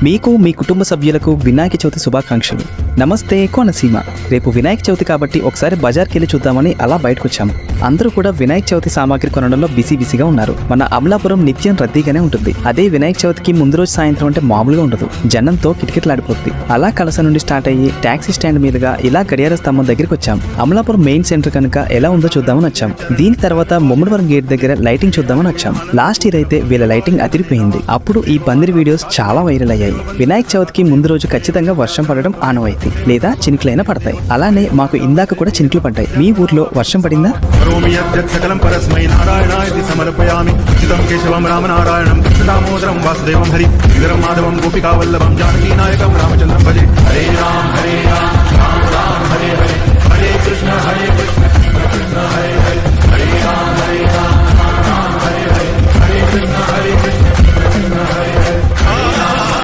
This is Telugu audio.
మీకు మీ కుటుంబ సభ్యులకు వినాయక చవితి శుభాకాంక్షలు. నమస్తే కోనసీమ. రేపు వినాయక చవితి కాబట్టి ఒకసారి బజార్కి వెళ్ళి చూద్దామని అలా బయటకు వచ్చాము. అందరూ కూడా వినాయక చవితి సామాగ్రి కొనడంలో బిజీగా ఉన్నారు. మన అమలాపురం నిత్యం రద్దీగానే ఉంటుంది. అదే వినాయక చవితికి ముందు రోజు సాయంత్రం అంటే మామూలుగా ఉండదు. జనంతో కిటకిటలాడిపోతుంది. అలా కలస నుండి స్టార్ట్ అయ్యి టాక్సీ స్టాండ్ మీదుగా ఇలా గడియార స్తంభం దగ్గరికి వచ్చాం. అమలాపురం మెయిన్ సెంటర్ కనుక ఎలా ఉందో చూద్దామని వచ్చాం. దీని తర్వాత ముమ్మడివరం గేట్ దగ్గర లైటింగ్ చూద్దామని వచ్చాం. లాస్ట్ ఇయర్ అయితే వీళ్ళ లైటింగ్ అదిరిపోయింది. అప్పుడు ఈ పందిరి వీడియోస్ చాలా వైరల్ అయ్యాయి. వినాయక చవితికి ముందు రోజు ఖచ్చితంగా వర్షం పడడం ఆనవాయితీ, లేదా చినుకులైనా పడతాయి. అలానే మాకు ఇందాక కూడా చినుకులు పడ్డాయి. మీ ఊర్లో వర్షం పడిందా? హరే కృష్ణ హరే కృష్ణ కృష్ణ హరే